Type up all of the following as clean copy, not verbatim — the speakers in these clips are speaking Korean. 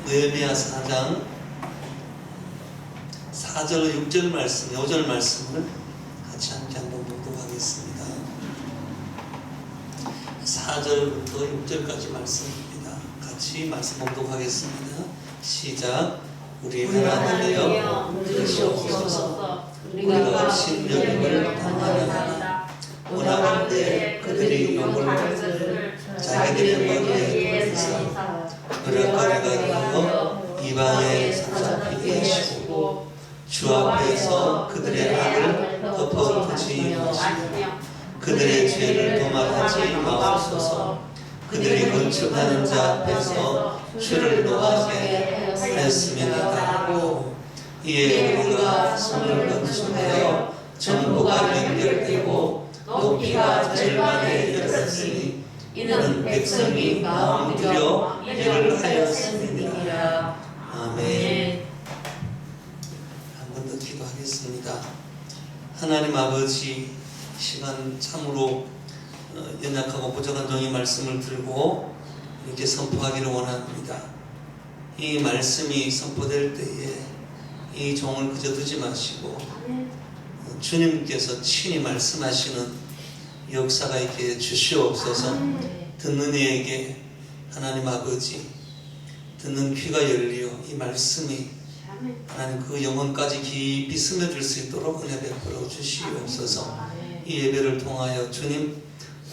느헤미야 4장 4절 6절 말씀, 5절 말씀을 같이 함께 한번 봉독하겠습니다. 4절부터 6절까지 말씀입니다. 같이 말씀 봉독하겠습니다. 시작. 우리 하나님이여 들으시옵소서. 우리가 신령임을 당하였다. 원하건대 그들이 욕을 자기들의 머리에 붙이사 그릇거리가 되어 이방에 사로잡히게 하시고 주 앞에서 그들의 악을 덮어두지 마시며 그들의 죄를 도말하지 마옵소서. 그들이 건축하는 자 앞에서 주를 노하게 하였음이니이다. 이에 우리가 성을 건축하여 정보가 연결되고 높이가 절반에 이르렀으니 이는 백성이 마음 들여 일을 하였음이니라. 아멘. 한 번 더 기도하겠습니다. 하나님 아버지, 시간 참으로 연약하고 부족한 종의 말씀을 들고 이렇게 선포하기를 원합니다. 이 말씀이 선포될 때에 이 종을 그저 두지 마시고 주님께서 친히 말씀하시는 역사가 있게 주시옵소서. 듣는 이에게 하나님 아버지, 듣는 귀가 열리어 이 말씀이 하나님 그 영혼까지 깊이 스며들 수 있도록 은혜 베풀어 주시옵소서. 이 예배를 통하여 주님,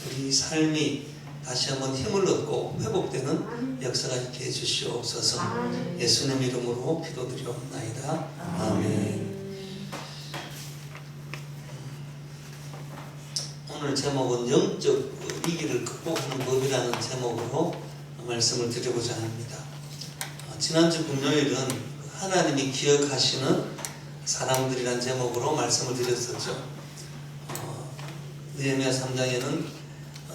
우리 삶이 다시 한번 힘을 얻고 회복되는 역사가 있게 해주시옵소서. 예수님 이름으로 기도드리옵나이다. 아멘. 오늘 제목은 영적 위기를 극복하는 법이라는 제목으로 말씀을 드리고자 합니다. 지난주 금요일은 하나님이 기억하시는 사람들이란 제목으로 말씀을 드렸었죠. 느헤미야 3장에는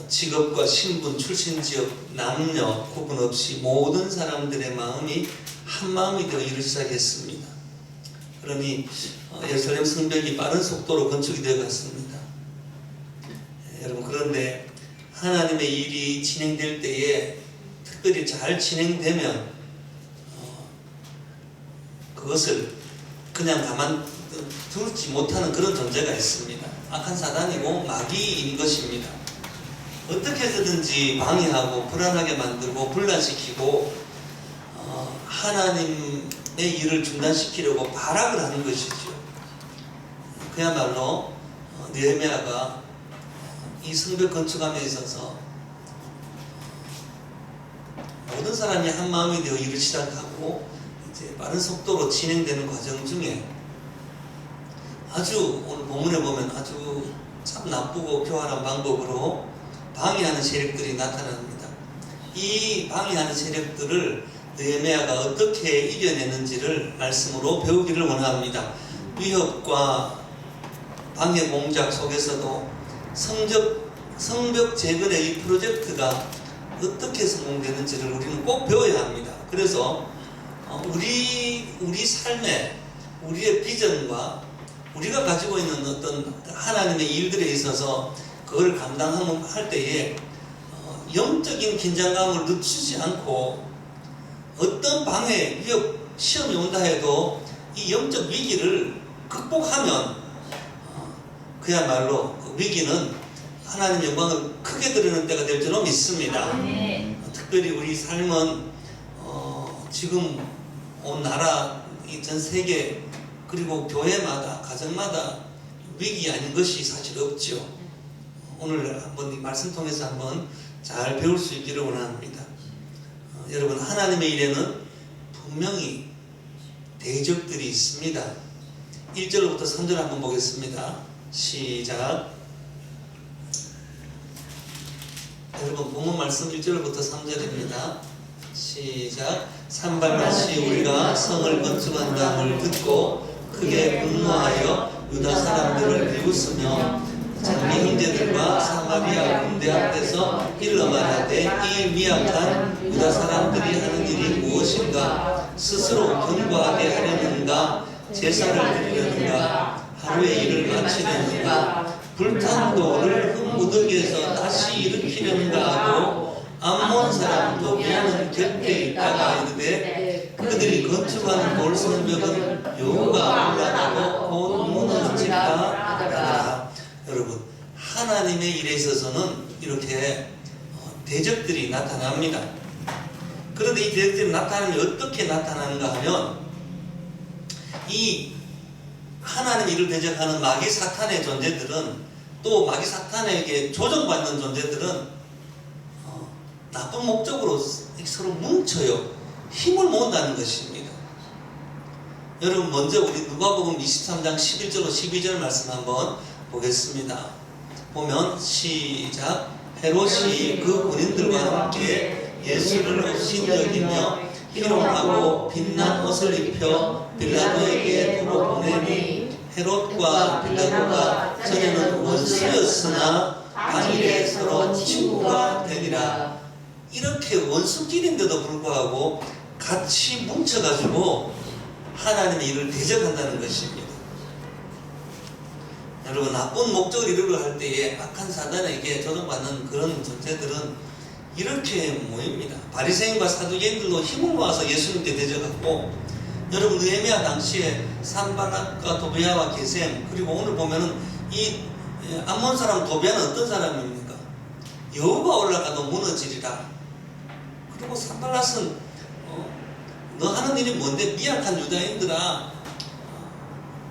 직업과 신분, 출신 지역, 남녀 구분 없이 모든 사람들의 마음이 한 마음이 되어 일을 시작했습니다. 그러니 예루살렘 성벽이 빠른 속도로 건축이 되어 갔습니다. 여러분, 그런데 하나님의 일이 진행될 때에 특별히 잘 진행되면 그것을 그냥 가만 두지 못하는 그런 존재가 있습니다. 악한 사단이고 마귀인 것입니다. 어떻게 해서든지 방해하고 불안하게 만들고 분란시키고 하나님의 일을 중단시키려고 발악을 하는 것이죠. 그야말로 느헤미야가 이 성벽 건축함에 있어서 모든 사람이 한 마음이 되어 일을 시작하고 이제 빠른 속도로 진행되는 과정 중에 아주 오늘 본문에 보면 아주 참 나쁘고 교활한 방법으로 방해하는 세력들이 나타납니다. 이 방해하는 세력들을 느헤미야가 어떻게 이겨내는지를 말씀으로 배우기를 원합니다. 위협과 방해 공작 속에서도 성벽 재건의 이 프로젝트가 어떻게 성공되는지를 우리는 꼭 배워야 합니다. 그래서 우리 삶에 우리의 비전과 우리가 가지고 있는 어떤 하나님의 일들에 있어서 그걸 감당할 때에 영적인 긴장감을 늦추지 않고 어떤 방해, 위협, 시험이 온다 해도 이 영적 위기를 극복하면 그야말로 그 위기는 하나님의 영광을 크게 드리는 때가 될 줄로 믿습니다. 특별히 우리 삶은 지금 온 나라, 이 전 세계 그리고 교회마다 가정마다 위기 아닌 것이 사실 없죠. 오늘 한번 이 말씀 통해서 한번 잘 배울 수 있기를 원합니다. 여러분, 하나님의 일에는 분명히 대적들이 있습니다. 1절부터 3절 한번 보겠습니다. 시작. 여러분, 본문 말씀 1절부터 3절입니다. 시작. 산발라시 우리가 성을 건축한다함을 듣고 크게 분노하여 유다 사람들을 비웃으며 장미 형제들과 사마리아 군대 앞에서 일러 말하되 이 미약한 유다 사람들이 하는 일이 무엇인가? 스스로 견고하게 하려는가? 제사를 드리려는가? 하루의 일을 마치려는가? 불탄 돌을 흙무더기에서 다시 일으키려는가 하고 암몬 사람 도비아는 곁에 있다가 이르되 건축한 돌성벽은 여호가 올라가고 곧 무너질까 하더라. 여러분, 하나님의 일에 있어서는 이렇게 대적들이 나타납니다. 그런데 이 대적들이 나타나면 어떻게 나타나는가 하면, 이 하나님 일을 대적하는 마귀 사탄의 존재들은, 또 마귀 사탄에게 조정받는 존재들은 나쁜 목적으로 서로 뭉쳐요. 힘을 모은다는 것입니다. 여러분, 먼저 우리 누가복음 23장 11절로 12절 말씀 한번 보겠습니다. 보면 시작. 헤롯이 그 군인들과 함께 예수를 없인 여기며 희롱하고 빛난 옷을 입혀 빌라도에게 두고 보내니, 헤롯과 빌라도가 전에는 원수였으나 당일에 서로 친구가 되니라. 이렇게 원수끼리인데도 불구하고 같이 뭉쳐가지고 하나님의 일을 대적한다는 것입니다. 여러분, 나쁜 목적을 이루려 할 때에 악한 사단에게 조종받는 그런 존재들은 이렇게 모입니다. 바리새인과 사두개인들도 힘을 모아서 예수님께 대적하고, 여러분, 느헤미야 당시에 산발락과 도비아와 게셈, 그리고 오늘 보면은 이 암몬 사람 도비아는 어떤 사람입니까? 여호가 올라가도 무너지리라. 그리고 산발락은 너 하는 일이 뭔데, 미약한 유다인들아,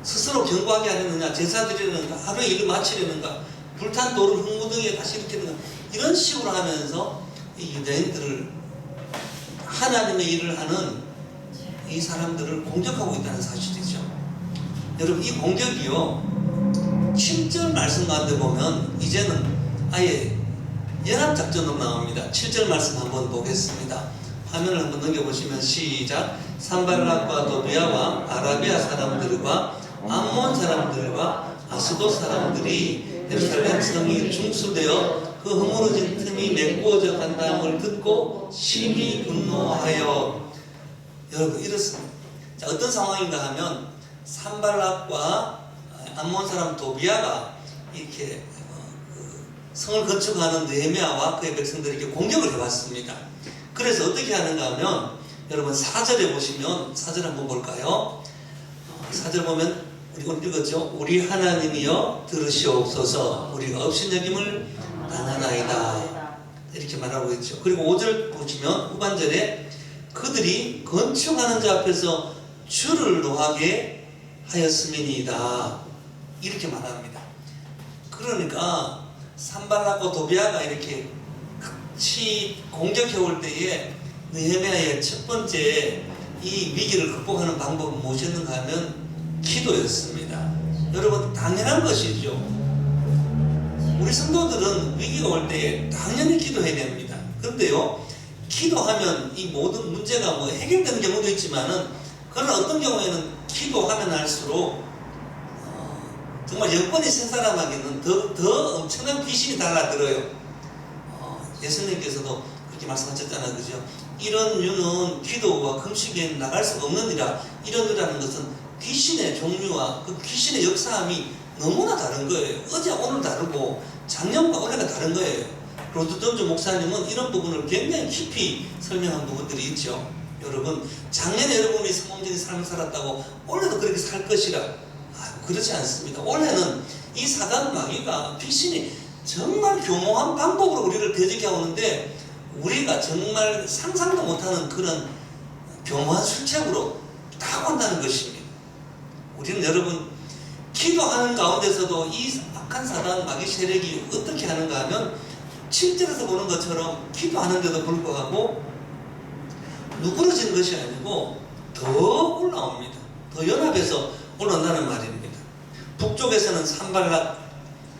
스스로 경고하게 하려느냐, 제사 드리려는가, 하루에 일을 마치려는가, 불탄 돌을 흙무덩이에 다시 일으키는가, 이런 식으로 하면서 이 유대인들을, 하나님의 일을 하는 이 사람들을 공격하고 있다는 사실이죠. 여러분, 이 공격이요, 7절 말씀 가운데 보면 이제는 아예 연합작전으로 나옵니다. 7절 말씀 한번 보겠습니다. 화면을 한번 넘겨보시면 시작. 산발락과 도비아와 아라비아 사람들과 암몬 사람들과 아스돗 사람들이 예루살렘 성이 중수되어 그 허물어진 틈이 메꾸어져 간다음을 듣고 심히 분노하여. 여러분, 이렇습니다. 자, 어떤 상황인가 하면 산발락과 암몬 사람 도비아가 이렇게 성을 건축하는 느헤미야와 그의 백성들에게 공격을 해왔습니다. 그래서 어떻게 하는가 하면, 여러분 4절에 보시면, 4절 한번 볼까요? 4절 보면 우리 오늘 읽었죠? 우리 하나님이여 들으시옵소서, 우리가 업신여김을 당하나이다, 이렇게 말하고 있죠. 그리고 5절 보시면 후반절에 그들이 건축하는 자 앞에서 주를 노하게 하였음이니이다, 이렇게 말합니다. 그러니까 산발락과 도비아가 이렇게 같이 공격해 올 때에 느헤미야의 첫 번째 이 위기를 극복하는 방법은 무엇이었는가 하면 기도였습니다. 여러분, 당연한 것이죠. 우리 성도들은 위기가 올 때에 당연히 기도해야 됩니다. 그런데요, 기도하면 이 모든 문제가 뭐 해결되는 경우도 있지만은, 그러나 어떤 경우에는 기도하면 할수록 정말 여건이 센 사람에게는 더 엄청난 귀신이 달라들어요. 예수님께서도 그렇게 말씀하셨잖아요, 그죠? 이런 유는 기도와 금식에 나갈 수가 없느니라. 이런 유라는 것은 귀신의 종류와 그 귀신의 역사함이 너무나 다른 거예요. 어제와 오늘 다르고 작년과 올해가 다른 거예요. 로드전주 목사님은 이런 부분을 굉장히 깊이 설명한 부분들이 있죠. 여러분, 작년에 여러분이 성공적인 삶을 살았다고 올해도 그렇게 살 것이라, 그렇지 않습니다. 올해는 이 사단 마귀가, 귀신이 정말 교묘한 방법으로 우리를 대적해 오는데, 우리가 정말 상상도 못하는 그런 교묘한 술책으로 다 온다는 것입니다. 우리는 여러분, 기도하는 가운데서도 이 악한 사단 마귀 세력이 어떻게 하는가 하면, 7절에서 보는 것처럼 기도하는데도 불구하고 누그러지는 것이 아니고 더 올라옵니다. 더 연합해서 올라온다는 말입니다. 북쪽에서는 산발락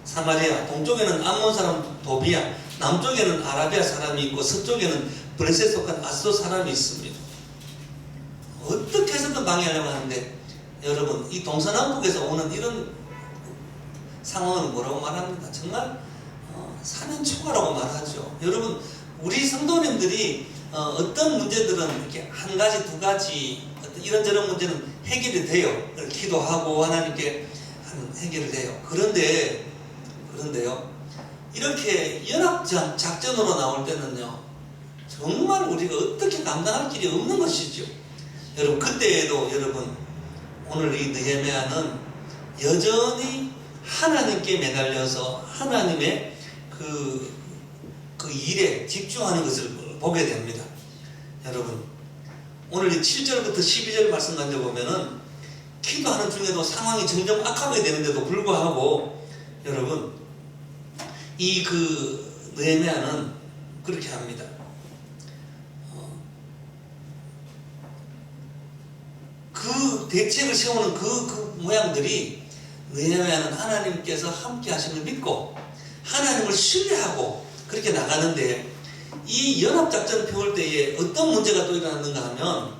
사마리아, 동쪽에는 암몬 사람 도비아, 남쪽에는 아라비아 사람이 있고 서쪽에는 블레셋에 속한 아스돗 사람이 있습니다. 어떻게 해서든 방해하려고 하는데, 여러분, 이 동서남북에서 오는 이런 상황은 뭐라고 말합니다? 정말 사면초가라고 말하죠. 여러분, 우리 성도님들이 어떤 문제들은 이렇게 한 가지, 두 가지, 어떤 이런저런 문제는 해결이 돼요. 기도하고 하나님께 해결이 돼요. 그런데요, 이렇게 작전으로 나올 때는요, 정말 우리가 어떻게 감당할 길이 없는 것이죠. 여러분 그때에도 여러분 오늘 이 느헤미야는 여전히 하나님께 매달려서 하나님의 그 일에 집중하는 것을 보게 됩니다. 여러분 오늘 이 7절부터 12절 말씀 가운데 보면은 기도하는 중에도 상황이 점점 악하게 되는데도 불구하고 여러분 이 느헤미야는 그렇게 합니다. 그 대책을 세우는 그 모양들이 느헤미야는 하나님께서 함께 하심을 믿고 하나님을 신뢰하고 그렇게 나가는데 이 연합작전을 펴올 때에 어떤 문제가 또 일어났는가 하면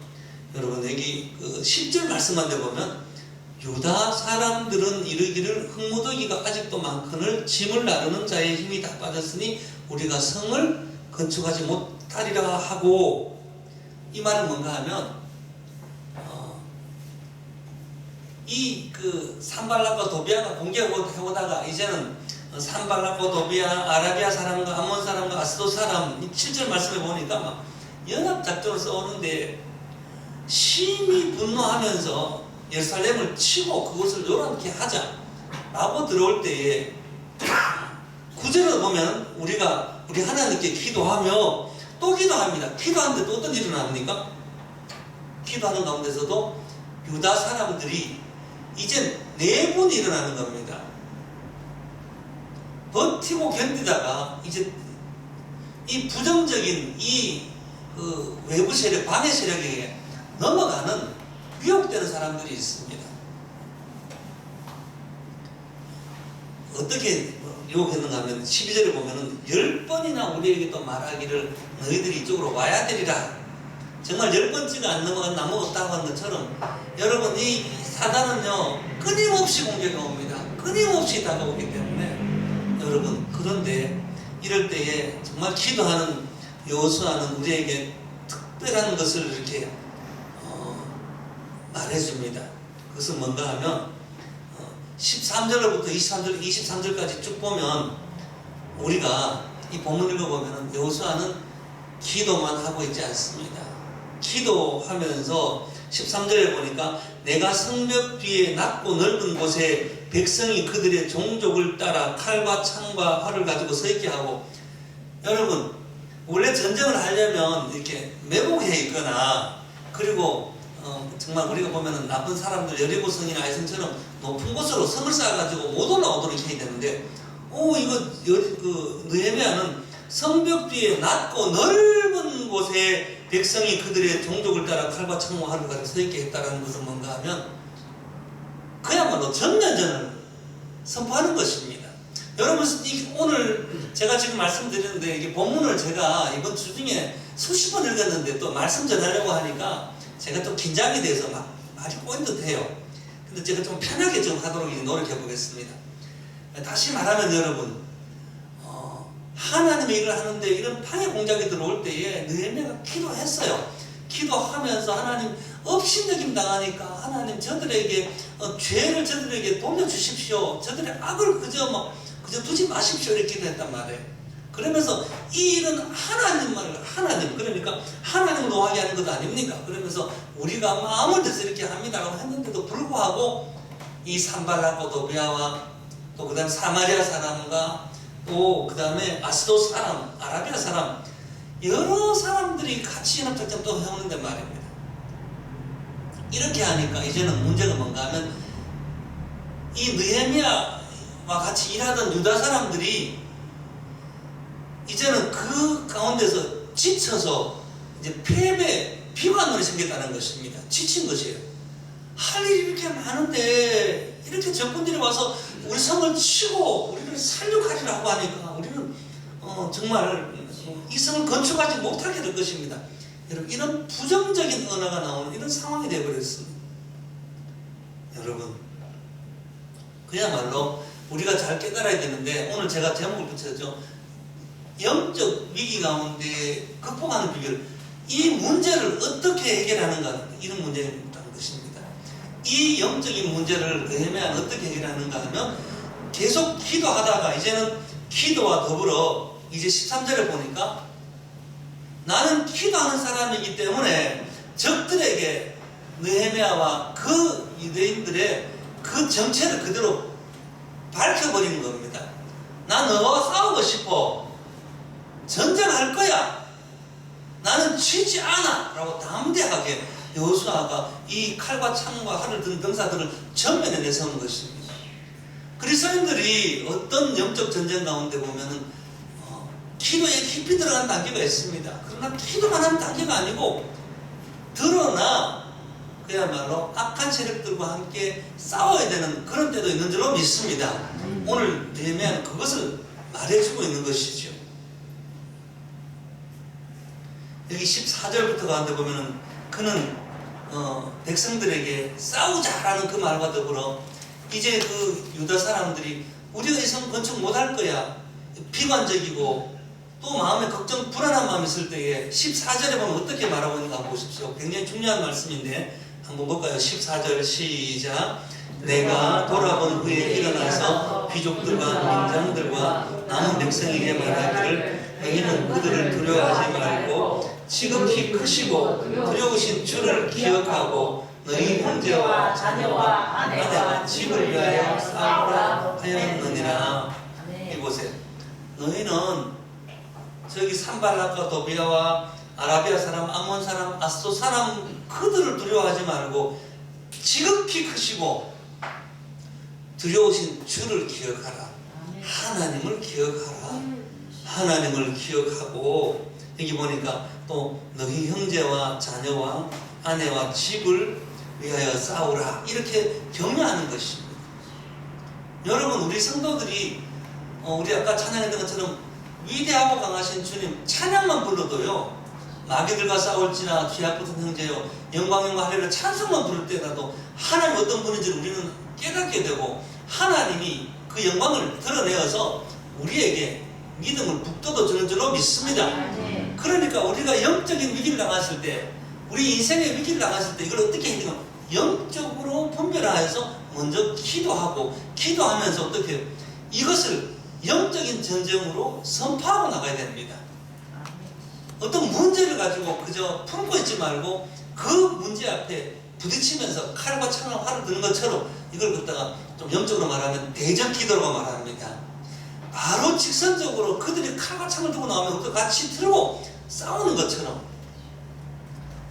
여러분 여기 10절 말씀만 돼 보면 유다 사람들은 이르기를 흙무더기가 아직도 많거늘 짐을 나르는 자의 힘이 다 빠졌으니 우리가 성을 건축하지 못하리라 하고, 이 말은 뭔가 하면 산발락과 도비아가 공격해오다가 이제는 산발락과 도비아, 아라비아 사람과 암몬 사람과 아스도 사람, 7절 말씀에 보니까 막 연합작전을 써오는데 심히 분노하면서 예루살렘을 치고 그것을 요란케 하자 라고 들어올 때에 9절을 보면 우리 하나님께 기도하며 또 기도합니다. 기도하는데 또 어떤 일이 일어납니까? 기도하는 가운데서도 유다 사람들이 이제 내분이 일어나는 겁니다. 버티고 견디다가 이제 이 부정적인 외부 세력, 방해 세력에게 넘어가는 위협되는 사람들이 있습니다. 어떻게 유혹했는가 하면 12절에 보면은 10번이나 우리에게 또 말하기를 너희들이 이쪽으로 와야 되리라. 정말 10번째가 안 넘어간 나무가 없다고 한 것처럼 여러분 이 사단은요 끊임없이 공격해 옵니다. 끊임없이 다가오기 때문에 여러분, 그런데 이럴 때에 정말 기도하는 여호수아는 우리에게 특별한 것을 이렇게 말해줍니다. 그것은 뭔가 하면 13절로부터 23절까지 쭉 보면 우리가 이 본문 읽어보면 여호수아는 기도만 하고 있지 않습니다. 기도하면서 13절에 보니까 내가 성벽 뒤에 낮고 넓은 곳에 백성이 그들의 종족을 따라 칼과 창과 활을 가지고 서 있게 하고, 여러분 원래 전쟁을 하려면 이렇게 매복해 있거나 그리고 정말 우리가 보면은 나쁜 사람들 여리고성이나 아이성처럼 높은 곳으로 성을 쌓아가지고 못 올라오도록 해야 되는데, 느헤미야는 성벽 뒤에 낮고 넓은 곳에 백성이 그들의 종족을 따라 칼과 창과 활을 가지고 서 있게 했다는 것은 뭔가 하면 그야말로 전면전을 선포하는 것입니다. 여러분 오늘 제가 지금 말씀드리는데 이게 본문을 제가 이번 주 중에 수십 번 읽었는데 또 말씀 전하려고 하니까 제가 좀 긴장이 돼서 막 말이 꼬인 듯해요. 근데 제가 좀 편하게 좀 하도록 노력해 보겠습니다. 다시 말하면 여러분, 하나님의 일을 하는데 이런 방해 공작이 들어올 때에 느헤미야가 기도했어요. 기도하면서 하나님 업신여김 당하니까 하나님 저들에게 죄를 저들에게 돌려주십시오. 저들의 악을 그저 두지 마십시오. 이렇게 기도했단 말이에요. 그러면서 이 일은 하나님 그러니까 하나님을 노하게 하는 것 아닙니까? 그러면서 우리가 마음을 들여서 이렇게 합니다라고 했는데도 불구하고 이 산발락과 도비아와 또 그 다음에 사마리아 사람과 또 그 다음에 아스도 사람, 아라비아 사람, 여러 사람들이 같이 연합작전 또 해오는데 말입니다. 이렇게 하니까 이제는 문제가 뭔가 하면 이 느헤미야와 같이 일하던 유다 사람들이 이제는 그 가운데서 지쳐서 이제 비관론이 생겼다는 것입니다. 지친 것이에요. 할 일이 이렇게 많은데 이렇게 적군들이 와서 우리 성을 치고 우리를 살육하리라고 하니까 우리는 정말 이 성을 건축하지 못하게 될 것입니다. 여러분, 이런 부정적인 언어가 나오는 이런 상황이 되어버렸습니다. 여러분, 그야말로 우리가 잘 깨달아야 되는데, 오늘 제가 제목을 붙였죠. 영적 위기 가운데 극복하는 비결, 이 문제를 어떻게 해결하는가, 이런 문제라는 것입니다. 이 영적인 문제를 느헤미야는 어떻게 해결하는가 하면 계속 기도하다가 이제는 기도와 더불어 이제 13절에 보니까 나는 기도하는 사람이기 때문에 적들에게 느헤미야와 그 유대인들의 그 정체를 그대로 밝혀버리는 겁니다. 나 너와 싸우고 싶어. 전쟁할 거야. 나는 지지 않아. 라고 담대하게 여호수아가 이 칼과 창과 활을 든 병사들을 전면에 내세운 것입니다. 그리스도인들이 어떤 영적 전쟁 가운데 보면은 기도에 깊이 들어간 단계가 있습니다. 그러나 기도만 하는 단계가 아니고 드러나 그야말로 악한 세력들과 함께 싸워야 되는 그런 때도 있는 줄로 믿습니다. 오늘 느헤미야는 그것을 말해주고 있는 것이죠. 여기 14절부터 가는데 보면은 그는 백성들에게 싸우자라는 그 말과 더불어 이제 그 유다 사람들이 우리가 이 성 건축 못할 거야. 비관적이고 또 마음에 걱정 불안한 마음이 있을 때에 14절에 보면 어떻게 말하고 있는가 한번 보십시오. 굉장히 중요한 말씀인데 한번 볼까요? 14절 시작. 내가 돌아본 후에 일어나서 귀족들과 민장들과 남은 백성에게 말하기를 너희는 그들을 두려워하지 말고 지극히 크시고 두려우신 주를 기억하고 너희 형제와 자녀와 아내와 집을 위하여 싸우라 하였느니라. 이보세요. 너희는 저기 산발락과 도비아와 아라비아 사람, 암몬 사람, 아스도 사람 그들을 두려워하지 말고 지극히 크시고 두려우신 주를 기억하라. 하나님을 기억하라. 하나님을 기억하고 여기 보니까 또 너희 형제와 자녀와 아내와 집을 위하여 싸우라. 이렇게 격려하는 것입니다. 여러분 우리 성도들이 우리 아까 찬양했던 것처럼 위대하고 강하신 주님 찬양만 불러도요 마귀들과 싸울지나 죄악붙은 형제여 영광 할렐루야 찬송만 부를 때라도 하나님 어떤 분인지를 우리는 깨닫게 되고 하나님이 그 영광을 드러내어서 우리에게 믿음을 북돋워 주는 줄로 믿습니다. 그러니까 우리가 영적인 위기를 당했을 때 우리 인생의 위기를 당했을 때 이걸 어떻게 해야 되나 영적으로 분별하여서 먼저 기도하고 기도하면서 어떻게 이것을 영적인 전쟁으로 선포하고 나가야 됩니다. 어떤 문제를 가지고 그저 품고 있지 말고 그 문제 앞에 부딪히면서 칼과 창과 활을 드는 것처럼 이걸 갖다가 좀 영적으로 말하면 대적 기도라고 말합니다. 바로 직선적으로 그들이 칼과 창을 들고 나오면 또 같이 들고 싸우는 것처럼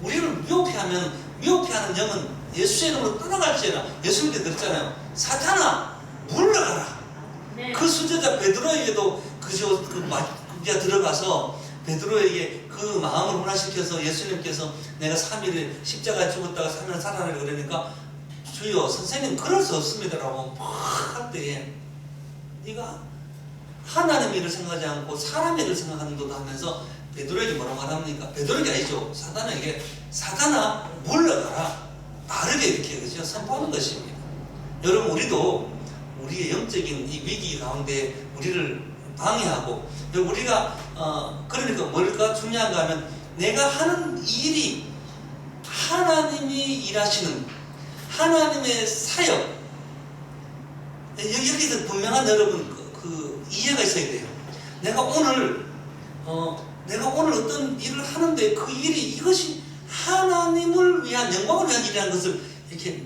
우리를 미혹해하는 영은 예수의 이름으로 떠나갈지어다. 예수님께 그랬잖아요. 사탄아 물러가라. 네. 그 순교자 베드로에게도 그가 들어가서 베드로에게 그 마음을 혼합시켜서 예수님께서 내가 3일에 십자가에 죽었다가 3일 살아나려 그러니까 주여 선생님 그럴 수 없습니다라고 막 할 때에 네가 하나님 일을 생각하지 않고 사람 일을 생각하는 것도 하면서 베드로에게 뭐라고 말합니까? 베드로에게 아니죠. 사탄에게 사탄아 물러가라. 바르게 이렇게 그죠? 선포하는 것입니다. 여러분 우리도 우리의 영적인 이 위기 가운데 우리를 방해하고 우리가 그러니까 뭘까 중요한가 하면 내가 하는 일이 하나님이 일하시는 하나님의 사역 여기서 분명한 여러분 그 이해가 있어야 돼요. 내가 오늘 어떤 일을 하는데 그 일이 이것이 하나님을 위한 영광을 위한 일이라는 것을 이렇게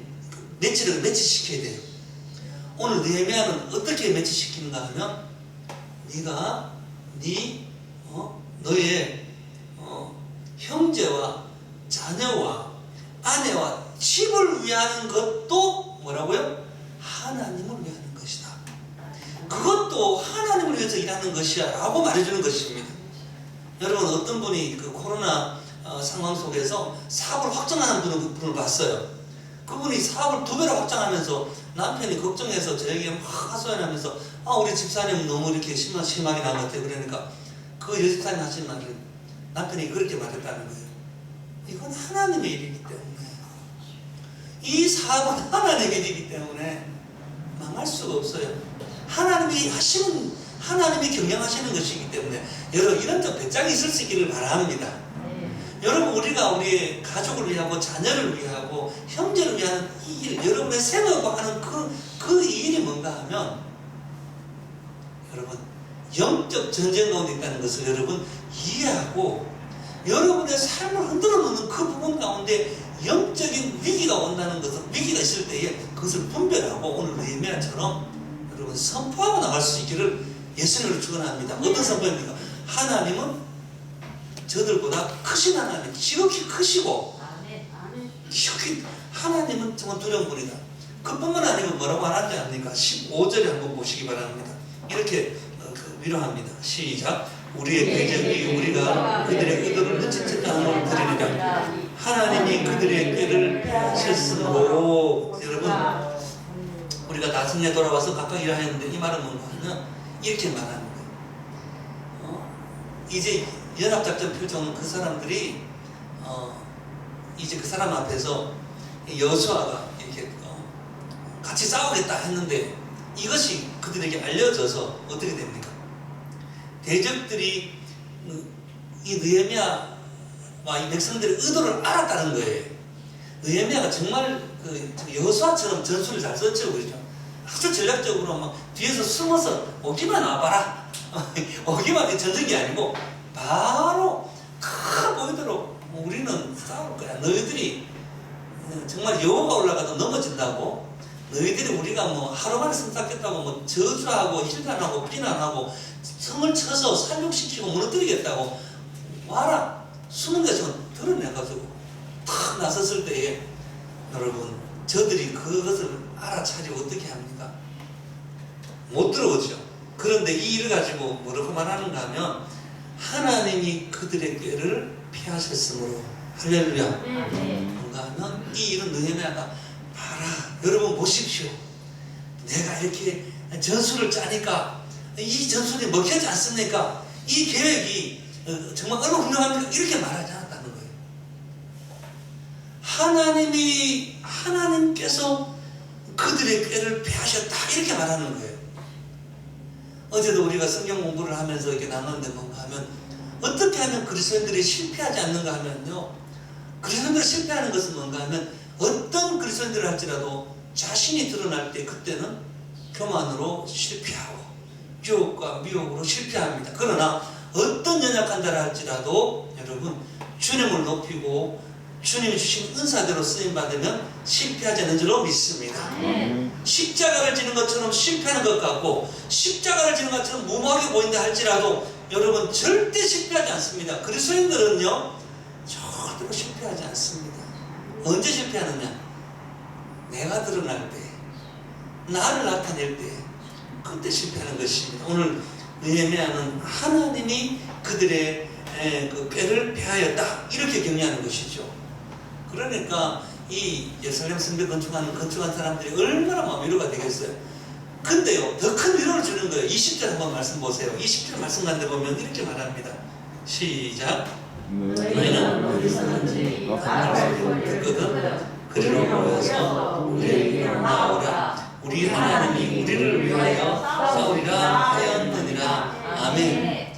매치시켜야 돼요. 오늘 느헤미야는 어떻게 매치시키는가 하면 네가 너의 형제와 자녀와 아내와 집을 위하는 것도 뭐라고요? 하나님을 위하는 것이다. 그것도 하나님을 위해서 일하는 것이야 라고 말해주는 것입니다. 여러분 어떤 분이 그 코로나 상황 속에서 사업을 확장하는 분을 봤어요. 그분이 사업을 2배로 확장하면서 남편이 걱정해서 저에게 막 하소연하면서 우리 집사님 너무 이렇게 심하게 나온 것 같아요. 그러니까 그 여집사님 하신 말은 남편이 그렇게 말했다는 거예요. 이건 하나님의 일이기 때문에 이 사업은 하나님의 일이기 때문에 망할 수가 없어요. 하나님이 경영하시는 것이기 때문에 여러분 이런 좀 배짱이 있을 수 있기를 바랍니다. 여러분 우리가 우리의 가족을 위하고 자녀를 위하고 형제를 위한 이 일, 여러분의 생업을 하는 그 일이 뭔가 하면 여러분 영적 전쟁 가운데 있다는 것을 여러분 이해하고 여러분의 삶을 흔들어 놓는 그 부분 가운데 영적인 위기가 온다는 것은 위기가 있을 때에 그것을 분별하고 오늘 느헤미야처럼 여러분 선포하고 나갈 수 있기를 예수님으로 축원합니다. 어떤 선포입니까? 하나님은 저들보다 크신 하나님, 지극히 크시고 지극히 하나님은 정말 두려운 분이다. 그뿐만 아니고 뭐라고 말하지 않습니까? 15절에 한번 보시기 바랍니다. 이렇게 위로합니다. 시작. 우리의 꾀적이 우리가 그들의 의도를 눈치채지 않음을 드리리라. 하나님이 그들의 꾀를 펴셨으므로. 여러분, 우리가 나중에 돌아와서 각각 일하였는데 이 말은 뭔가 하면 이렇게 말하는 거예요. 이제 연합작전 펼쳐오는 그 사람들이 이제 그 사람 앞에서 여호수아가 이렇게 같이 싸우겠다 했는데 이것이 그들에게 알려져서 어떻게 됩니까? 대적들이 이 느헤미야와 이 백성들의 의도를 알았다는 거예요. 느헤미야가 정말 그 여호수아처럼 전술을 잘 썼죠, 그렇죠? 아주 전략적으로 막 뒤에서 숨어서 오기만 와봐라. 오기만 전적이 아니고 바로 크 보이도록 우리는 싸울 거야. 너희들이 정말 여호가 올라가도 넘어진다고. 너희들이 우리가 뭐 하루 만에 성쌓겠다고 뭐 저주하고 힐난하고 비난하고 성을 쳐서 살육시키고 무너뜨리겠다고 와라. 숨은 것처럼 드러내가지고 탁 나섰을 때에 여러분 저들이 그것을 알아차리고 어떻게 합니까? 못 들어오죠. 그런데 이 일을 가지고 뭐라고 말하는가 하면 하나님이 그들의 꾀를 피하셨으므로 할렐루야. 뭔가 하면 이 일은 느헤미야가 봐라 여러분 보십시오. 내가 이렇게 전술을 짜니까 이 전술이 먹히지 않습니까? 이 계획이 정말 얼마나 훌륭합니까? 이렇게 말하지 않았다는 거예요. 하나님께서 그들의 꾀를 피하셨다 이렇게 말하는 거예요. 어제도 우리가 성경 공부를 하면서 이렇게 나눴는데 뭔가 하면 어떻게 하면 그리스도인들이 실패하지 않는가 하면요, 그리스도인들이 실패하는 것은 뭔가 하면 어떤 그리스도인들을 할지라도 자신이 드러날 때 그때는 교만으로 실패하고 유혹과 미혹으로 실패합니다. 그러나 어떤 연약한 자를 할지라도 여러분 주님을 높이고 주님이 주신 은사대로 쓰임받으면 실패하지 않는 줄로 믿습니다. 십자가를 지는 것처럼 실패하는 것 같고 십자가를 지는 것처럼 무모하게 보인다 할지라도 여러분 절대 실패하지 않습니다. 그리스도인들은요 절대로 실패하지 않습니다. 언제 실패하느냐? 내가 드러날 때, 나를 나타낼 때 그때 실패하는 것입니다. 오늘 느헤미야는 하나님이 그들의 그 꾀를 피하였다 이렇게 격려하는 것이죠. 그러니까 이 예루살렘 성벽 건축한 사람들이 얼마나 마음 위로가 되겠어요. 근데요 더 큰 위로를 주는 거예요. 20절 한번 말씀 보세요. 20절 말씀 가운데 보면 이렇게 말합니다. 시작. 너희는 어디서든지 나를 듣거든 그리로 모여서 우리에게 나오라. 우리 하나님이 우리를 위하여 싸우리라 하였느니라. 아멘.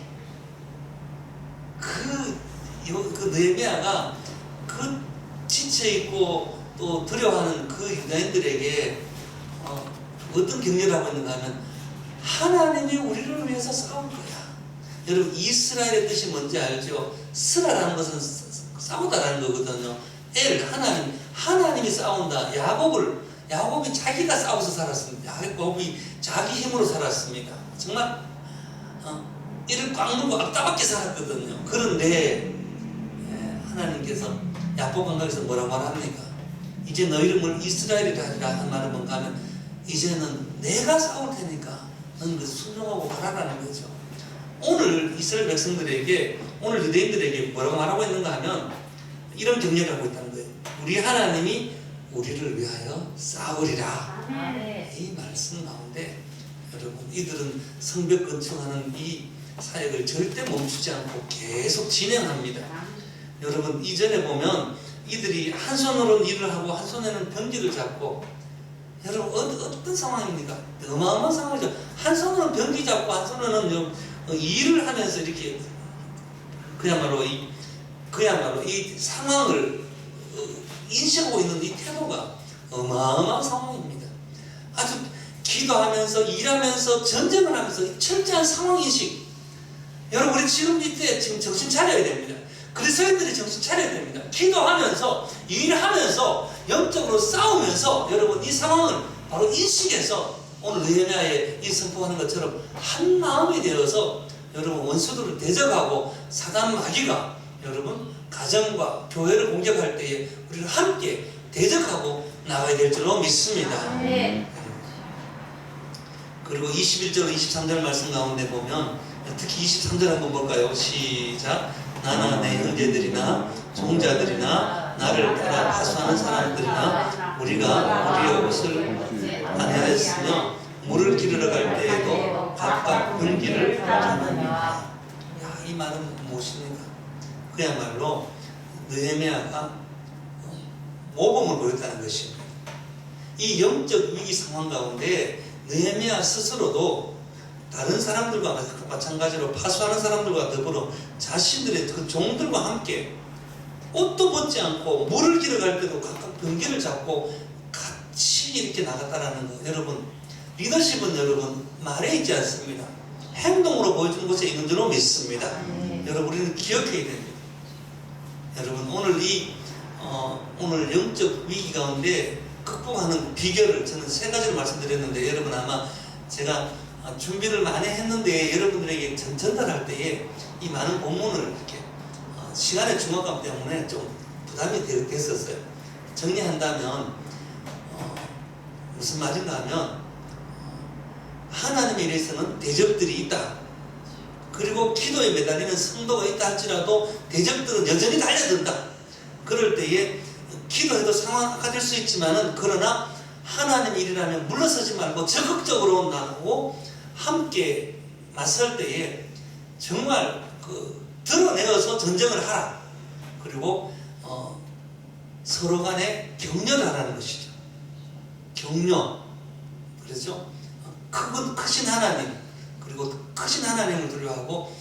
그 느헤미야가 그 지쳐있고 또 두려워하는 그 유다인들에게 어떤 격려를 하고 있는가 하면 하나님이 우리를 위해서 싸울 거야. 여러분 이스라엘의 뜻이 뭔지 알죠? 스라라는 것은 싸우다라는 거거든요. 하나님이 싸운다. 야곱이 자기가 싸워서 살았습니다. 야곱이 자기 힘으로 살았습니다. 정말 이를 꽉 물고 앞다밖에 살았거든요. 그런데 하나님께서 야곱 강가에서 뭐라고 말합니까? 이제 너 이름을 이스라엘이라 하리라 한 말은 뭔가 하면 이제는 내가 싸울 테니까 너는 그 순종하고 가라라는 거죠. 오늘 이스라엘 백성들에게 오늘 유대인들에게 뭐라고 말하고 있는가 하면 이런 격려를 하고 있다는 거예요. 우리 하나님이 우리를 위하여 싸우리라. 이 말씀 가운데 여러분 이들은 성벽 건축하는 이 사역을 절대 멈추지 않고 계속 진행합니다. 여러분 이전에 보면 이들이 한 손으로는 일을 하고 한 손에는 병기를 잡고 여러분 어떤 상황입니까? 어마어마한 상황이죠. 한 손으로는 병기 잡고 한 손으로는 일을 하면서 이렇게 그야말로 이 상황을 인식하고 있는 이 태도가 어마어마한 상황입니다. 아주 기도하면서 일하면서 전쟁을 하면서 철저한 상황인식. 여러분 우리 지금 이때 지금 정신 차려야 됩니다. 그리스도인들이 정신 차려야 됩니다. 기도하면서 일하면서 영적으로 싸우면서 여러분 이 상황을 바로 인식해서 오늘 느헤미야의 이 선포하는 것처럼 한 마음이 되어서 여러분 원수들을 대적하고 사단 마귀가 여러분 가정과 교회를 공격할 때에 우리를 함께 대적하고 나가야 될 줄로 믿습니다. 그리고 21절 23절 말씀 가운데 보면 특히 23절 한번 볼까요? 시작. 나나 내 형제들이나 종자들이나 나를 따라 하수하는 사람들이나 우리가 우리의 옷을 안해하였으며 물을 기르러 갈 때에도 각각 분기를 가져느니라. 이 말은 무엇입니까? 그야말로 느헤미야가 모범을 보였다는 것입니다. 이 영적 위기 상황 가운데 느헤미야 스스로도 다른 사람들과 마찬가지로 파수하는 사람들과 더불어 자신들의 그 종들과 함께 옷도 벗지 않고 물을 기르러 갈 때도 각각 변기를 잡고 같이 이렇게 나갔다라는 거. 여러분 리더십은 여러분 말에 있지 않습니다. 행동으로 보여주는 것에 있는 줄로 믿습니다. 여러분 우리는 기억해야 됩니다. 여러분 오늘 오늘 영적 위기 가운데 극복하는 비결을 저는 3가지를 말씀드렸는데 여러분 아마 제가 준비를 많이 했는데 여러분들에게 전달할 때에 이 많은 본문을 이렇게 시간의 중압감 때문에 좀 부담이 됐었어요. 정리한다면 무슨 말인가 하면 하나님에 대해서는 대적들이 있다. 그리고 기도에 매달리는 성도가 있다 할지라도 대적들은 여전히 달려든다. 그럴 때에 기도해도 상황 악화될 수 있지만은 그러나 하나님 일이라면 물러서지 말고 적극적으로 나가고 함께 맞설 때에 정말 드러내어서 전쟁을 하라. 그리고 서로 간에 격려를 하라는 것이죠. 격려. 그렇죠? 크신 하나님 그리고 크신 하나님을 두려워하고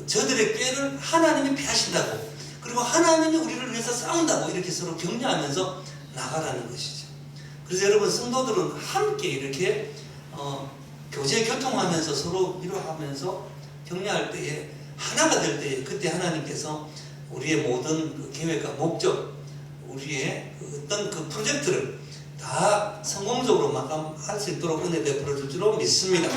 저들의 꾀를 하나님이 피하신다고 그리고 하나님이 우리를 위해서 싸운다고 이렇게 서로 격려하면서 나가라는 것이죠. 그래서 여러분 성도들은 함께 이렇게 교제 교통하면서 서로 위로하면서 격려할 때에 하나가 될 때에 그때 하나님께서 우리의 모든 그 계획과 목적 우리의 어떤 그 프로젝트를 다 성공적으로 마감할 수 있도록 은혜 베풀어 줄 줄로 믿습니다.